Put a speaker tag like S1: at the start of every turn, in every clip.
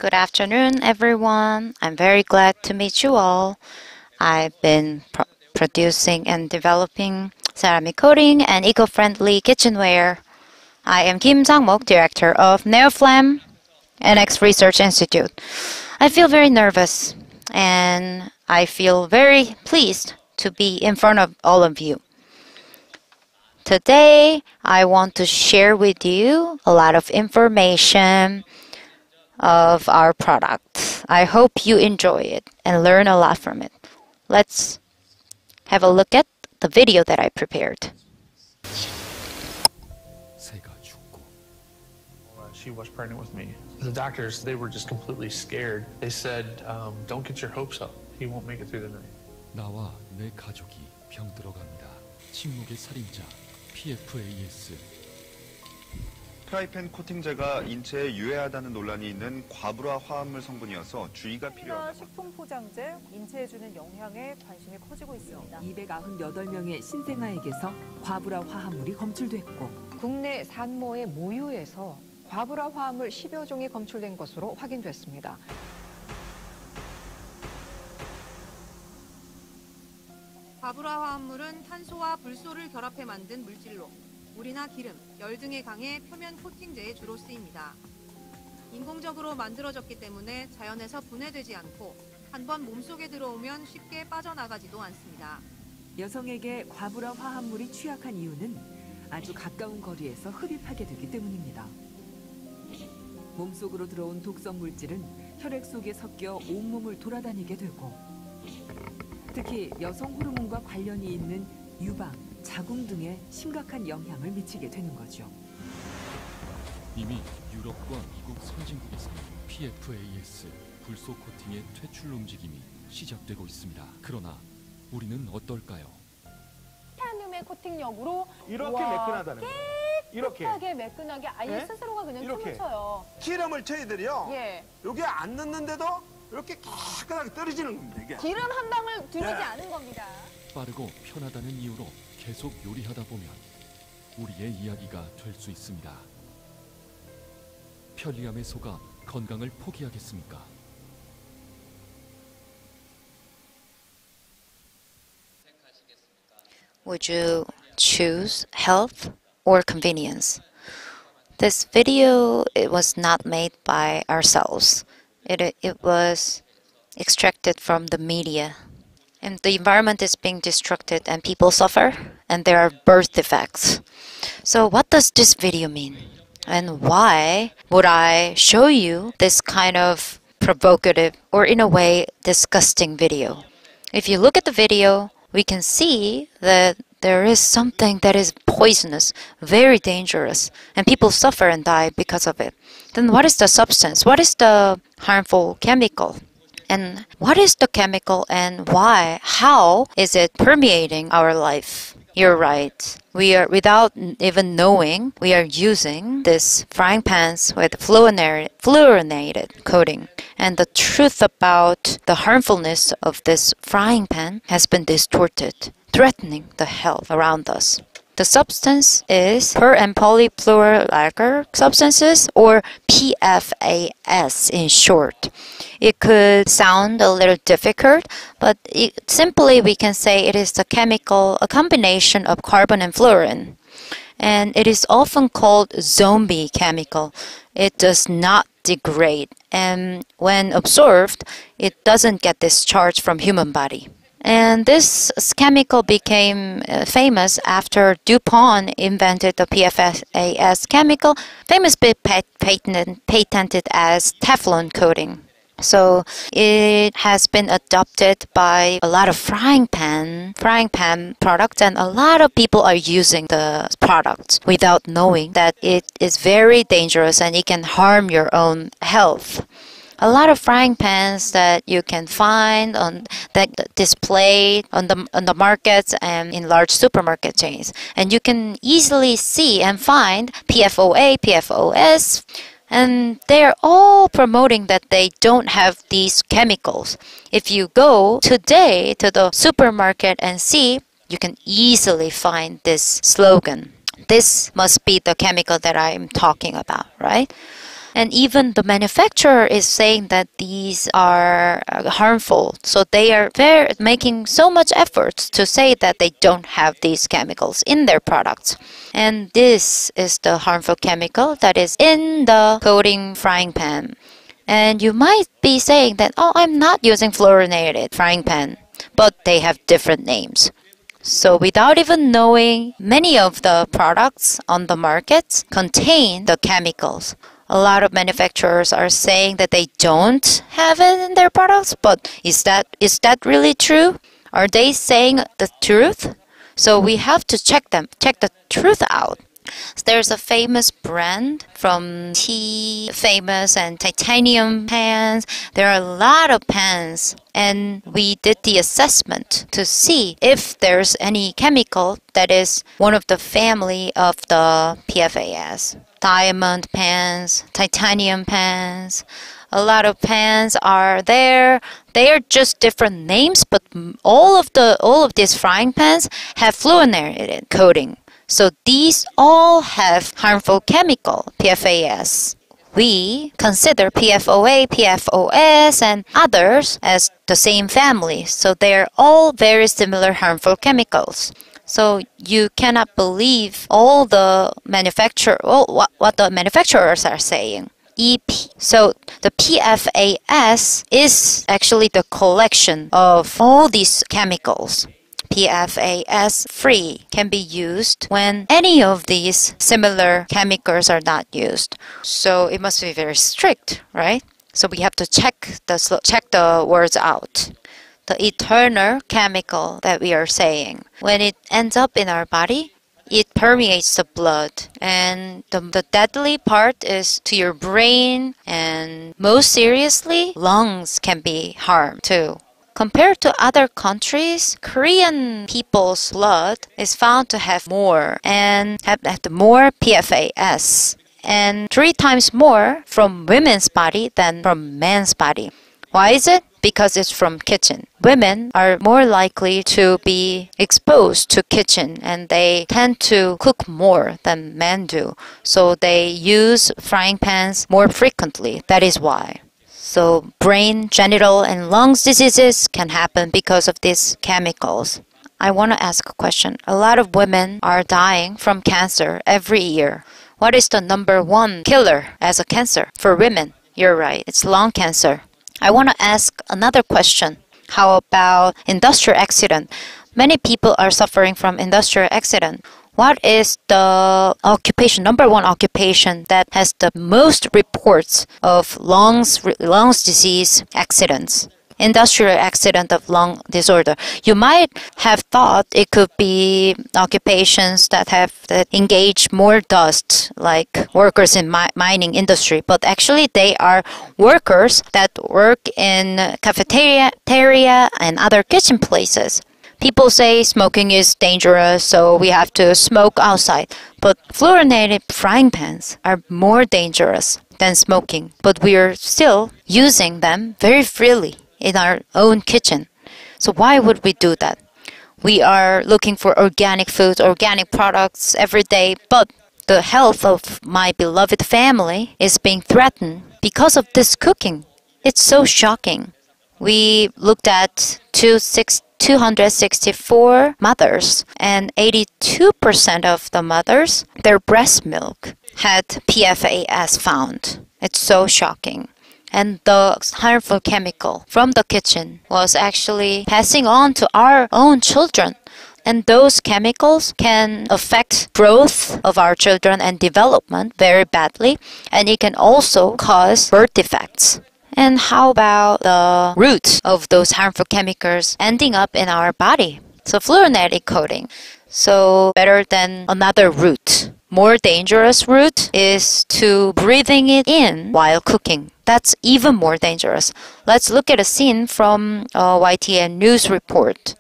S1: Good afternoon, everyone. I'm very glad to meet you all. I've been producing and developing ceramic coating and eco-friendly kitchenware. I am Sang Mok, director of Neoflam NX Research Institute. I feel very nervous and I feel very pleased to be in front of all of you. Today, I want to share with you a lot of information of our product. I hope you enjoy it and learn a lot from it. Let's have a look at the video that I prepared.
S2: She was pregnant with me. The doctors, they were just completely scared. They said, don't get your hopes up. He won't make it through the night.
S3: 나와 내 가족이 병들어갑니다. 침묵의 살인자 PFAS.
S4: 프라이팬 코팅제가 인체에 유해하다는 논란이 있는 과불화 화합물 성분이어서 주의가 필요합니다.
S5: 식품 포장재, 인체에 주는 영향에 관심이 커지고 있습니다.
S6: 298명의 신생아에게서 과불화 화합물이 검출됐고
S7: 국내 산모의 모유에서 과불화 화합물 10여 종이 검출된 것으로 확인됐습니다.
S8: 과불화 화합물은 탄소와 불소를 결합해 만든 물질로 물이나 기름, 열 등에 강해 표면 코팅제에 주로 쓰입니다. 인공적으로 만들어졌기 때문에 자연에서 분해되지 않고 한번 몸속에 들어오면 쉽게 빠져나가지도 않습니다.
S6: 여성에게 과불화 화합물이 취약한 이유는 아주 가까운 거리에서 흡입하게 되기 때문입니다. 몸속으로 들어온 독성 물질은 혈액 속에 섞여 온몸을 돌아다니게 되고 특히 여성 호르몬과 관련이 있는 유방, 자궁 등에 심각한 영향을 미치게 되는 거죠.
S3: 이미 유럽과 미국 선진국에서 PFAS, 불소 코팅의 퇴출 움직임이 시작되고 있습니다. 그러나 우리는 어떨까요?
S9: 티타늄의 코팅력으로
S10: 이렇게 매끈하다는 거예요.
S9: 깨끗하게 매끈하게 아예
S10: 네?
S9: 스스로가 그냥
S10: 이렇게.
S9: 춤을 춰요.
S10: 기름을 저희들이요.
S9: 예.
S10: 여기 안 넣는데도 이렇게 깨끗하게 떨어지는 겁니다. 이게.
S9: 기름 한 방울 들어오지
S10: 네.
S9: 않은 겁니다.
S3: 빠르고 편하다는 이유로 계속 요리하다 보면 우리의 이야기가 될 수 있습니다. 편리함에 속아 건강을 포기하겠습니까?
S1: Would you choose health or convenience? This video, it was not made by ourselves. It was extracted from the media. And the environment is being destructed and people suffer and there are birth defects. So what does this video mean? And why would I show you this kind of provocative or in a way disgusting video? If you look at the video, we can see that there is something that is poisonous, very dangerous, and people suffer and die because of it. Then what is the substance? What is the harmful chemical? And what is the chemical and why? How is it permeating our life? You're right. We are, without even knowing, we are using this frying pans with fluorinated coating. And the truth about the harmfulness of this frying pan has been distorted, threatening the health around us. The substance is per and polyfluoroalkyl substances, or PFAS in short. It could sound a little difficult, but simply we can say it is a combination of carbon and fluorine. And it is often called zombie chemical. It does not degrade, and when absorbed, it doesn't get discharged from human body. And this chemical became famous after DuPont invented the PFAS chemical, famously patented as Teflon coating. So it has been adopted by a lot of frying pan products, and a lot of people are using the products without knowing that it is very dangerous and it can harm your own health. A lot of frying pans that you can find that displayed on the markets and in large supermarket chains, and you can easily see and find PFOA, PFOS, and they are all promoting that they don't have these chemicals. If you go today to the supermarket and see, you can easily find this slogan. This must be the chemical that I'm talking about, right? And even the manufacturer is saying that these are harmful. So they are making so much efforts to say that they don't have these chemicals in their products. And this is the harmful chemical that is in the coating frying pan. And you might be saying that, oh, I'm not using fluorinated frying pan, but they have different names. So without even knowing, many of the products on the market contain the chemicals. A lot of manufacturers are saying that they don't have it in their products, but is that really true? Are they saying the truth? So we have to check the truth out. There's a famous brand from famous and titanium pans. There are a lot of pans, and we did the assessment to see if there's any chemical that is one of the family of the PFAS. Diamond pans, titanium pans. A lot of pans are there. They are just different names, but all of these frying pans have fluorinated coating. So these all have harmful chemical, PFAS. We consider PFOA, PFOS, and others as the same family. So they're all very similar harmful chemicals. So you cannot believe all the what the manufacturers are saying. So the PFAS is actually the collection of all these chemicals. PFAS-free can be used when any of these similar chemicals are not used. So it must be very strict, right? So we have to check the words out. The eternal chemical that we are saying, when it ends up in our body, it permeates the blood, and the deadly part is to your brain, and most seriously, lungs can be harmed too. Compared to other countries, Korean people's blood is found to have more more PFAS, and 3 times more from women's body than from men's body. Why is it? Because it's from kitchen. Women are more likely to be exposed to kitchen, and they tend to cook more than men do. So they use frying pans more frequently. That is why. So brain, genital, and lungs diseases can happen because of these chemicals. I want to ask a question. A lot of women are dying from cancer every year. What is the number 1 killer as a cancer for women? You're right, it's lung cancer. I want to ask another question. How about industrial accident? Many people are suffering from industrial accident. What is the number 1 occupation that has the most reports of lungs disease accidents? Industrial accident of lung disorder. You might have thought it could be occupations that engage more dust, like workers in mining industry, but actually they are workers that work in cafeteria and other kitchen places. People say smoking is dangerous, so we have to smoke outside. But fluorinated frying pans are more dangerous than smoking, but we are still using them very freely in our own kitchen. So why would we do that? We are looking for organic foods, organic products every day, but the health of my beloved family is being threatened because of this cooking. It's so shocking. We looked at 264 mothers, and 82% of the mothers, their breast milk had PFAS found. It's so shocking. And the harmful chemical from the kitchen was actually passing on to our own children. And those chemicals can affect growth of our children and development very badly. And it can also cause birth defects. And how about the root of those harmful chemicals ending up in our body? So fluorinated coating. So better than another route. More dangerous route is to breathing it in while cooking. That's even more dangerous. Let's look at a scene from a YTN news report.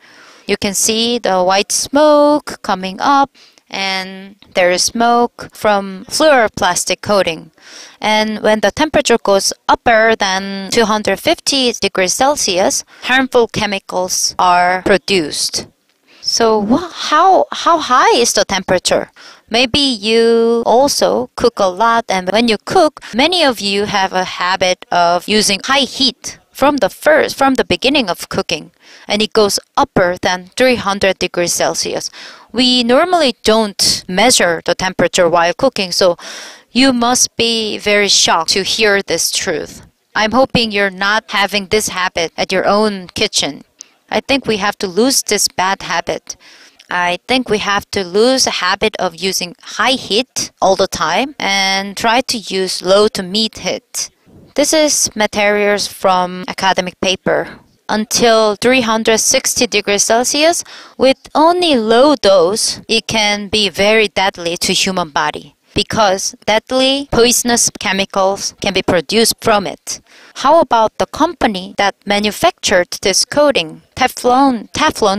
S1: You can see the white smoke coming up, and there is smoke from fluoroplastic coating. And when the temperature goes upper than 250 degrees Celsius, harmful chemicals are produced. So how high is the temperature? Maybe you also cook a lot, and when you cook, many of you have a habit of using high heat from the beginning of cooking, and it goes upper than 300 degrees Celsius. We normally don't measure the temperature while cooking, so you must be very shocked to hear this truth. I'm hoping you're not having this habit at your own kitchen. I think we have to lose this bad habit. I think we have to lose a habit of using high heat all the time and try to use low to mid heat. This is materials from academic paper. Until 360 degrees Celsius, with only low dose, it can be very deadly to human body because deadly poisonous chemicals can be produced from it. How about the company that manufactured this coating, Teflon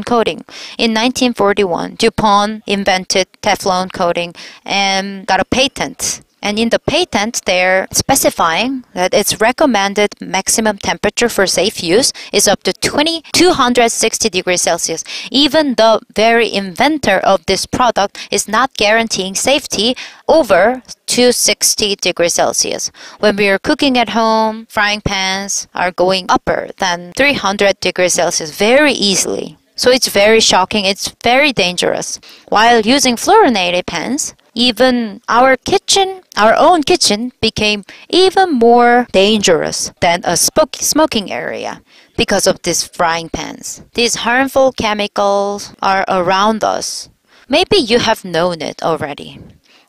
S1: coating? In 1941, DuPont invented Teflon coating and got a patent. And in the patent, they're specifying that its recommended maximum temperature for safe use is up to 260 degrees Celsius. Even the very inventor of this product is not guaranteeing safety over 260 degrees Celsius. When we are cooking at home, frying pans are going upper than 300 degrees Celsius very easily. So it's very shocking, it's very dangerous. While using fluorinated pans, even our own kitchen became even more dangerous than a smoking area because of these frying pans. These harmful chemicals are around us. Maybe you have known it already.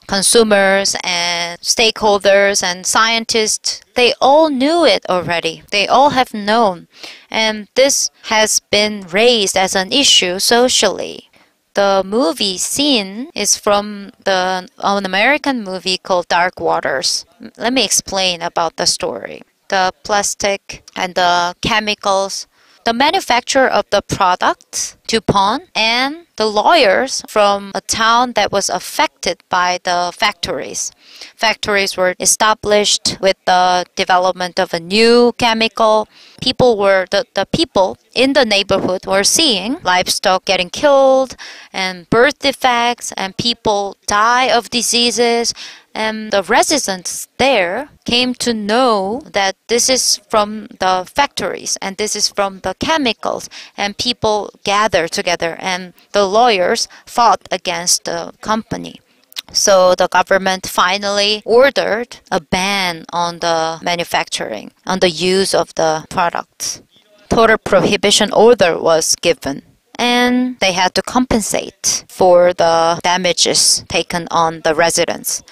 S1: Consumers and stakeholders and scientists, they all knew it already. They all have known. And this has been raised as an issue socially. The movie scene is from an American movie called Dark Waters. Let me explain about the story. The plastic and the chemicals, the manufacturer of the product, DuPont, and the lawyers from a town that was affected by the factories. Factories were established with the development of a new chemical. The people in the neighborhood were seeing livestock getting killed and birth defects and people die of diseases. And the residents there came to know that this is from the factories and this is from the chemicals, and people gathered together and the lawyers fought against the company. So the government finally ordered a ban on the manufacturing, on the use of the products. Total prohibition order was given, and they had to compensate for the damages taken on the residents.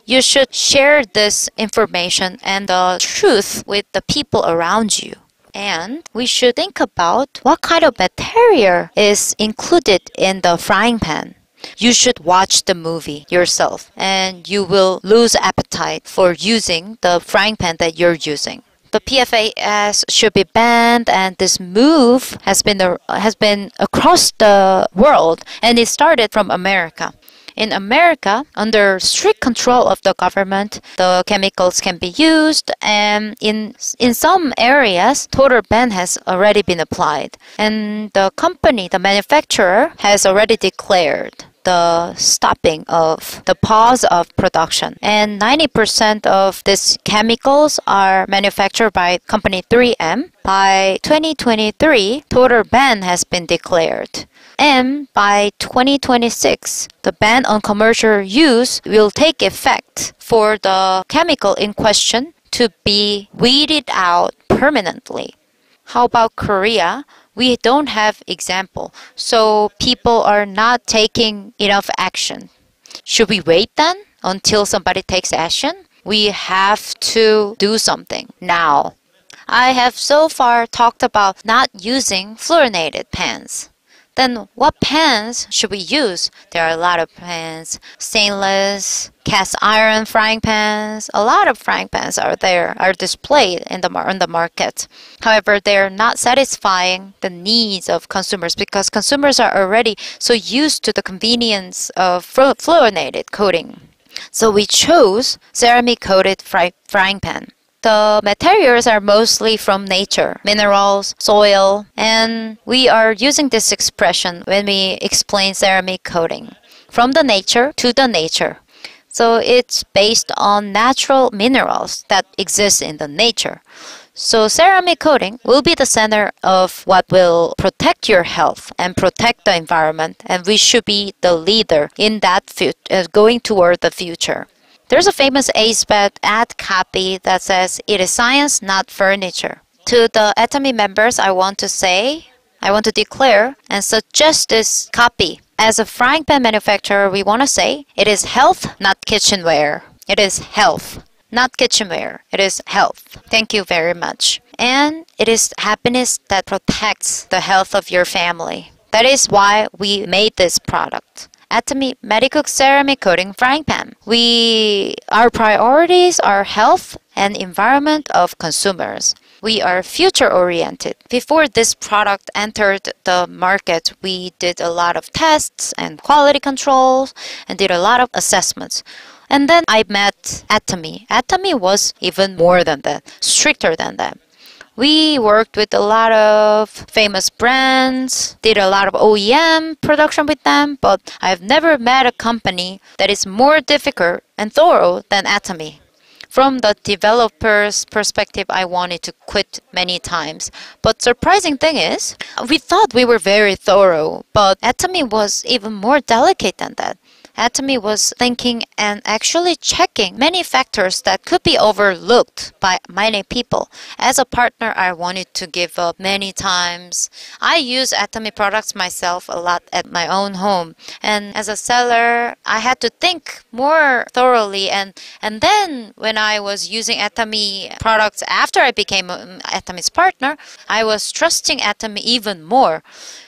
S1: You should share this information and the truth with the people around you. And we should think about what kind of material is included in the frying pan. You should watch the movie yourself, and you will lose appetite for using the frying pan that you're using. The PFAS should be banned, and this move has been across the world, and it started from America. In America, under strict control of the government, the chemicals can be used, and in some areas, total ban has already been applied. And the company, the manufacturer, has already declared the stopping of the pause of production. And 90% of these chemicals are manufactured by company 3M. By 2023, total ban has been declared. And by 2026, the ban on commercial use will take effect for the chemical in question to be weeded out permanently. How about Korea? We don't have example, so people are not taking enough action. Should we wait then until somebody takes action? We have to do something now. I have so far talked about not using fluorinated pans. Then what pans should we use? There are a lot of pans, stainless, cast iron frying pans. A lot of frying pans are displayed on the market. However, they are not satisfying the needs of consumers because consumers are already so used to the convenience of fluorinated coating. So we chose ceramic coated frying pan. The materials are mostly from nature, minerals, soil, and we are using this expression when we explain ceramic coating. from the nature to the nature. So it's based on natural minerals that exist in the nature. So ceramic coating will be the center of what will protect your health and protect the environment, and we should be the leader in that going toward the future. There's a famous ASPED ad copy that says, "It is science, not furniture." To the Atomy members, I want to declare and suggest this copy. As a frying pan manufacturer, we want to say, it is health, not kitchenware. It is health, not kitchenware. It is health. Thank you very much. And it is happiness that protects the health of your family. That is why we made this product. Atomy MediCook ceramic coating frying pan. Our priorities are health and environment of consumers. We are future-oriented. Before this product entered the market, we did a lot of tests and quality controls and did a lot of assessments. And then I met Atomy. Atomy was even more than that, stricter than that. We worked with a lot of famous brands, did a lot of OEM production with them, but I've never met a company that is more difficult and thorough than Atomy. From the developer's perspective, I wanted to quit many times. But surprising thing is, we thought we were very thorough, but Atomy was even more delicate than that. Atomy was thinking and actually checking many factors that could be overlooked by many people. As a partner, I wanted to give up many times. I use Atomy products myself a lot at my own home. And as a seller, I had to think more thoroughly. And then when I was using Atomy products after I became Atomy's partner, I was trusting Atomy even more.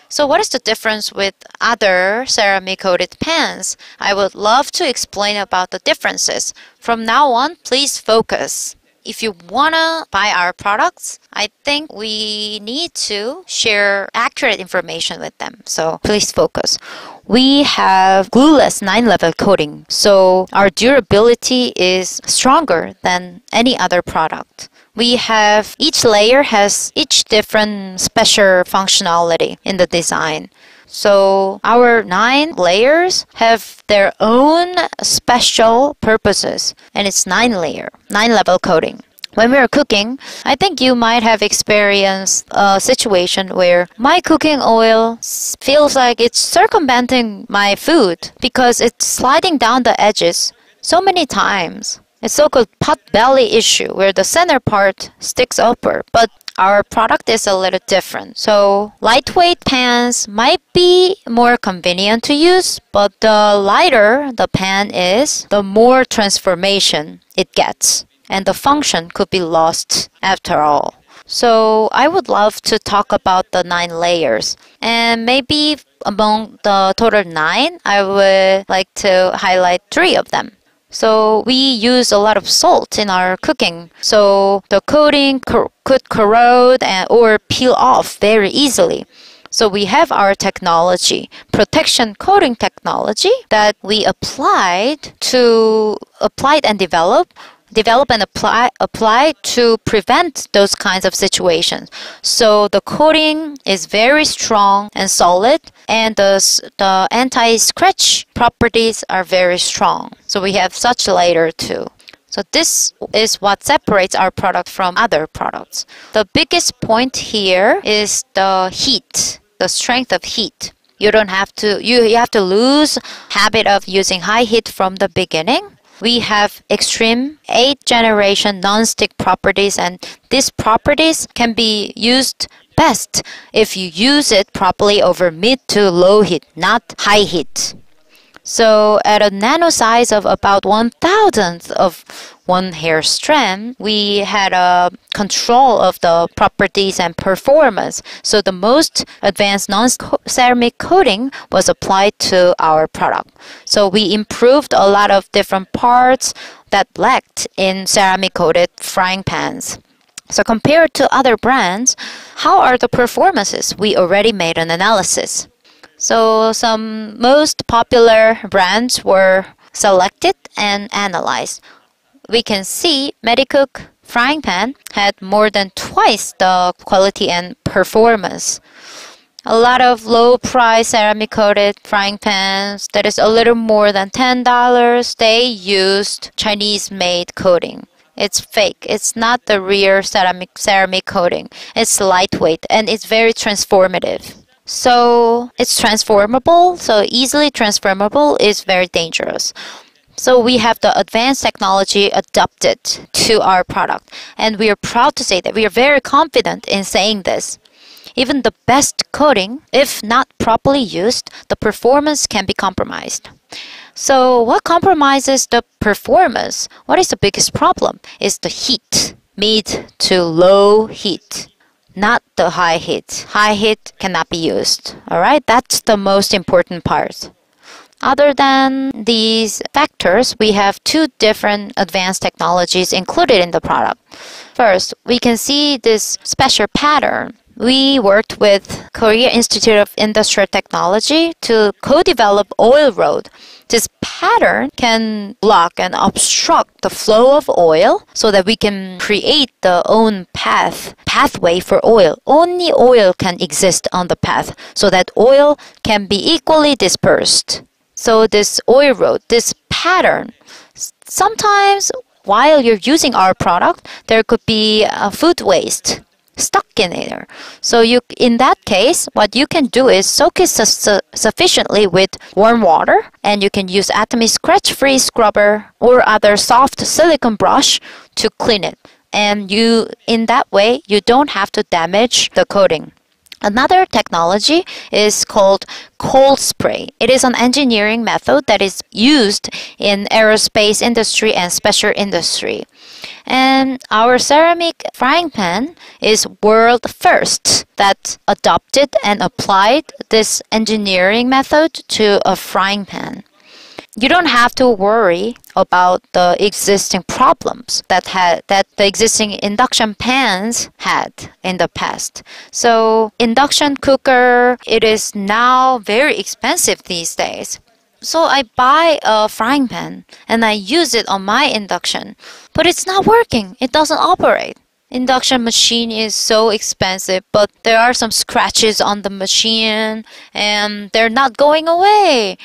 S1: So what is the difference with other ceramic coated pans? I would love to explain about the differences. From now on, please focus. If you wanna buy our products, I think we need to share accurate information with them. So please focus. We have glueless 9-level coating, so our durability is stronger than any other product. We have each layer has each different special functionality in the design. So our 9 layers have their own special purposes, and it's 9-level coating. When we are cooking, I think you might have experienced a situation where my cooking oil feels like it's circumventing my food because it's sliding down the edges so many times. It's so-called pot belly issue where the center part sticks upward, but our product is a little different. So lightweight pans might be more convenient to use, but the lighter the pan is, the more transformation it gets, and the function could be lost after all. So I would love to talk about the 9 layers, and maybe among the total 9, I would like to highlight 3 of them. So we use a lot of salt in our cooking, so the coating could corrode or peel off very easily. So we have our technology, protection coating technology, that we applied and develop and apply to prevent those kinds of situations. So the coating is very strong and solid, and the anti-scratch properties are very strong. So we have such layer too. So this is what separates our product from other products. The biggest point here is the heat, the strength of heat. You have to lose habit of using high heat from the beginning. We have extreme 8th generation non-stick properties, and these properties can be used best if you use it properly over mid to low heat, not high heat. So at a nano size of about 1/1000th of one hair strand, we had a control of the properties and performance. So the most advanced non-ceramic coating was applied to our product. So we improved a lot of different parts that lacked in ceramic coated frying pans. So compared to other brands, how are the performances? We already made an analysis. So some most popular brands were selected and analyzed. We can see MediCook frying pan had more than twice the quality and performance. A lot of low-price ceramic-coated frying pans that is a little more than $10, they used Chinese-made coating. It's fake. It's not the real ceramic coating. It's lightweight and it's very transformative. So it's transformable, so easily transformable is very dangerous. So we have the advanced technology adapted to our product. And we are proud to say that we are very confident in saying this. Even the best coating, if not properly used, the performance can be compromised. So what compromises the performance? What is the biggest problem? Is the heat, mid to low heat. Not the high heat. High heat cannot be used. Alright, that's the most important part. Other than these factors, we have two different advanced technologies included in the product. First, we can see this special pattern. We worked with Korea Institute of Industrial Technology to co-develop oil road. This pattern can block and obstruct the flow of oil so that we can create the own pathway for oil. Only oil can exist on the path so that oil can be equally dispersed. So this oil road, this pattern, sometimes while you're using our product, there could be food waste stuck in there. So in that case, what you can do is soak it sufficiently with warm water, and you can use Atomy scratch-free scrubber or other soft silicone brush to clean it. And in that way, you don't have to damage the coating. Another technology is called cold spray. It is an engineering method that is used in aerospace industry and special industry. And our ceramic frying pan is world first that adopted and applied this engineering method to a frying pan. You don't have to worry about the existing problems that the existing induction pans had in the past. So induction cooker, it is now very expensive these days. So I buy a frying pan and I use it on my induction, but it's not working. It doesn't operate. Induction machine is so expensive, but there are some scratches on the machine and they're not going away.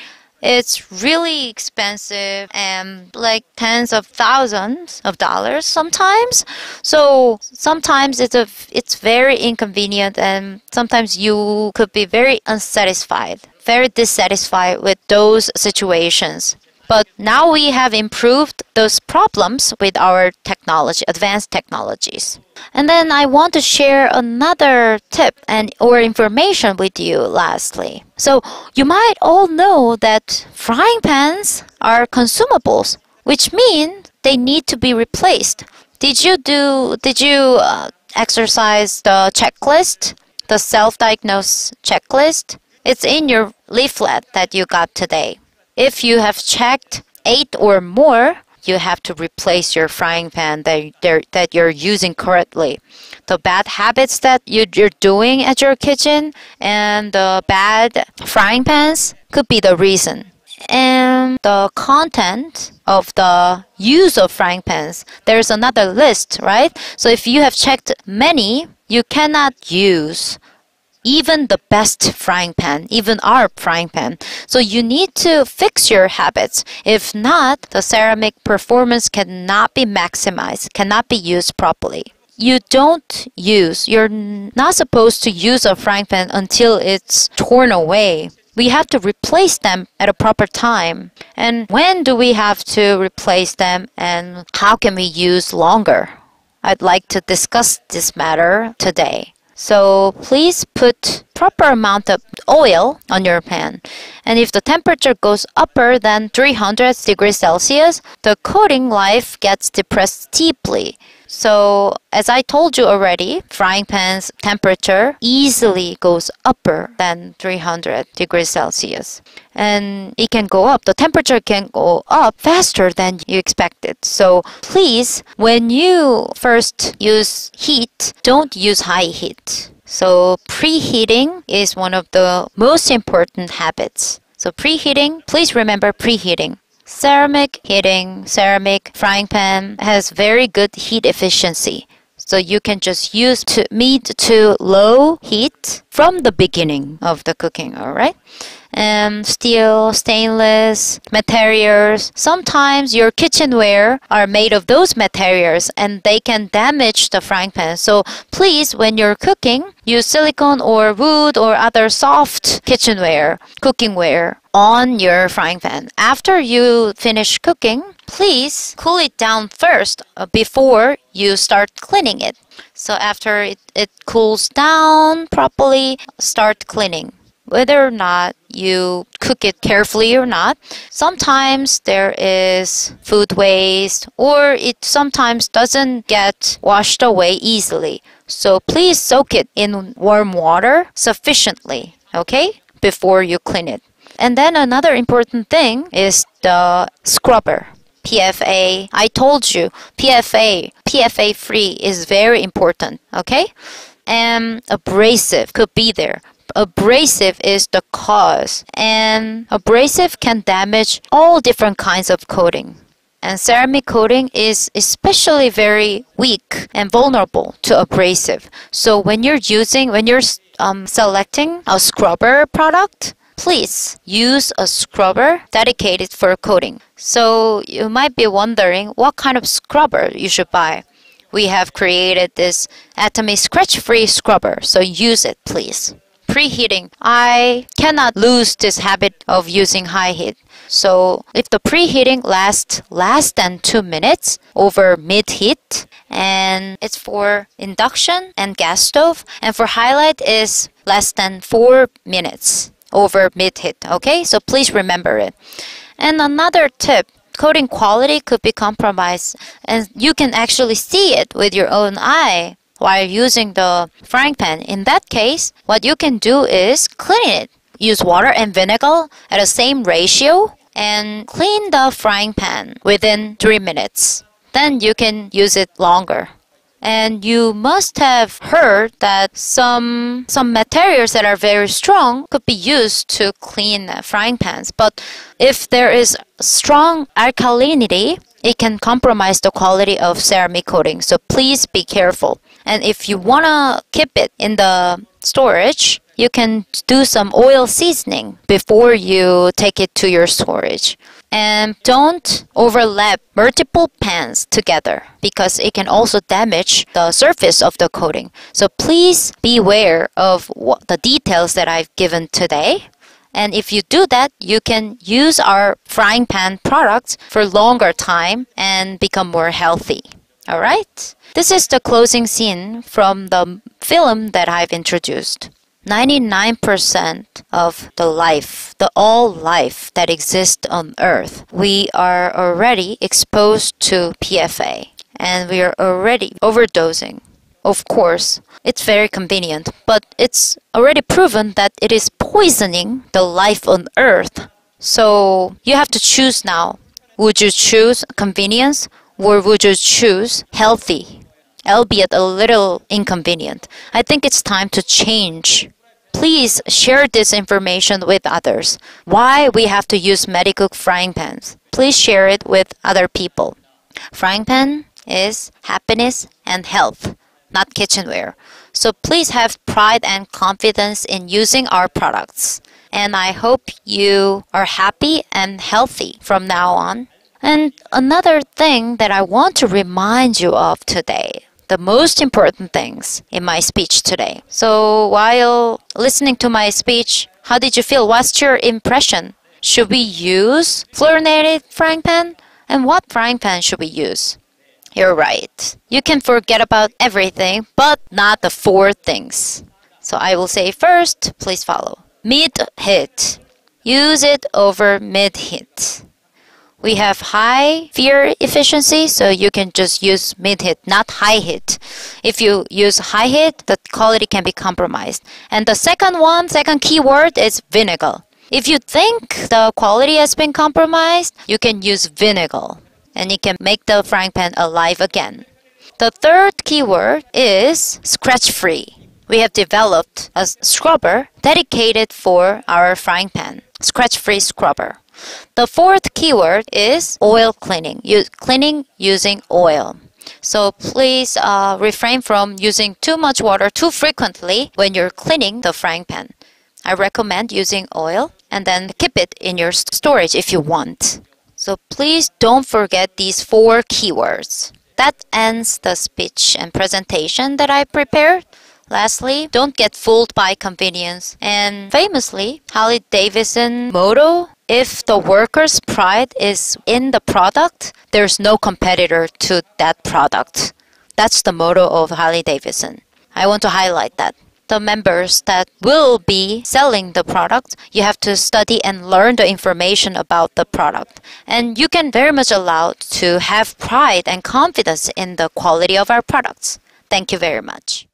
S1: It's really expensive and like tens of thousands of dollars sometimes. So sometimes it's very inconvenient, and sometimes you could be very unsatisfied, very dissatisfied with those situations. But now we have improved those problems with our technology, advanced technologies. And then I want to share another tip or information with you lastly. So you might all know that frying pans are consumables, which means they need to be replaced. Did you exercise the checklist, the self-diagnose checklist? It's in your leaflet that you got today. If you have checked 8 or more, you have to replace your frying pan that you're using correctly. The bad habits that you're doing at your kitchen and the bad frying pans could be the reason. And the content of the use of frying pans, there's another list, right? So if you have checked many, you cannot use even the best frying pan, even our frying pan. So you need to fix your habits. If not, the ceramic performance cannot be maximized, cannot be used properly. You're not supposed to use a frying pan until it's torn away. We have to replace them at a proper time. And when do we have to replace them, and how can we use longer? I'd like to discuss this matter today. So please put proper amount of oil on your pan. And if the temperature goes upper than 300 degrees Celsius, the coating life gets depressed steeply. So as I told you already, frying pan's temperature easily goes upper than 300 degrees Celsius. And it can go up. The temperature can go up faster than you expected. So please, when you first use heat, don't use high heat. So preheating is one of the most important habits. So preheating, please remember preheating. Ceramic frying pan has very good heat efficiency. So you can just use mid to low heat from the beginning of the cooking, alright? And steel, stainless materials. Sometimes your kitchenware are made of those materials and they can damage the frying pan. So please, when you're cooking, use silicone or wood or other soft kitchenware, cookingware on your frying pan. After you finish cooking, please cool it down first before you start cleaning it. So after it cools down properly, start cleaning. Whether or not you cook it carefully or not, sometimes there is food waste or it sometimes doesn't get washed away easily. So please soak it in warm water sufficiently, okay, before you clean it. And then another important thing is the scrubber. PFA, I told you, PFA free is very important, okay? And abrasive could be there. Abrasive is the cause, and abrasive can damage all different kinds of coating. And ceramic coating is especially very weak and vulnerable to abrasive. So when you're selecting a scrubber product, please use a scrubber dedicated for coating. So you might be wondering what kind of scrubber you should buy. We have created this Atomy scratch-free scrubber, so use it, please. Preheating. I cannot lose this habit of using high heat. So if the preheating lasts less than 2 minutes over mid-heat, and it's for induction and gas stove, and for highlight is less than 4 minutes over mid-heat, okay? So please remember it. And another tip, coating quality could be compromised, and you can actually see it with your own eye while using the frying pan. In that case, what you can do is clean it. Use water and vinegar at the same ratio and clean the frying pan within 3 minutes. Then you can use it longer. And you must have heard that some materials that are very strong could be used to clean frying pans. But if there is strong alkalinity, it can compromise the quality of ceramic coating. So please be careful. And if you want to keep it in the storage, you can do some oil seasoning before you take it to your storage. And don't overlap multiple pans together because it can also damage the surface of the coating. So please beware of the details that I've given today. And if you do that, you can use our frying pan products for longer time and become more healthy. Alright? This is the closing scene from the film that I've introduced. 99% of all life that exists on Earth, we are already exposed to PFA and we are already overdosing. Of course, it's very convenient, but it's already proven that it is poisoning the life on Earth. So you have to choose now. Would you choose convenience or would you choose healthy, albeit a little inconvenient? I think it's time to change. Please share this information with others. Why we have to use MediCook frying pans. Please share it with other people. Frying pan is happiness and health, not kitchenware. So please have pride and confidence in using our products. And I hope you are happy and healthy from now on. And another thing that I want to remind you of today, the most important things in my speech today. So while listening to my speech, how did you feel? What's your impression? Should we use fluorinated frying pan? And what frying pan should we use? You're right. You can forget about everything, but not the 4 things. So I will say first, please follow. Mid-heat. Use it over mid-heat. We have high fuel efficiency, so you can just use mid-heat, not high heat. If you use high heat, the quality can be compromised. And the second keyword is vinegar. If you think the quality has been compromised, you can use vinegar, and it can make the frying pan alive again. The third keyword is scratch-free. We have developed a scrubber dedicated for our frying pan, scratch-free scrubber. The fourth keyword is oil cleaning, cleaning using oil. So please refrain from using too much water too frequently when you're cleaning the frying pan. I recommend using oil and then keep it in your storage if you want. So please don't forget these 4 keywords. That ends the speech and presentation that I prepared. Lastly, don't get fooled by convenience. And famously, Harley-Davidson motto, if the worker's pride is in the product, there's no competitor to that product. That's the motto of Harley-Davidson. I want to highlight that. The members that will be selling the product, you have to study and learn the information about the product. And you can very much allow to have pride and confidence in the quality of our products. Thank you very much.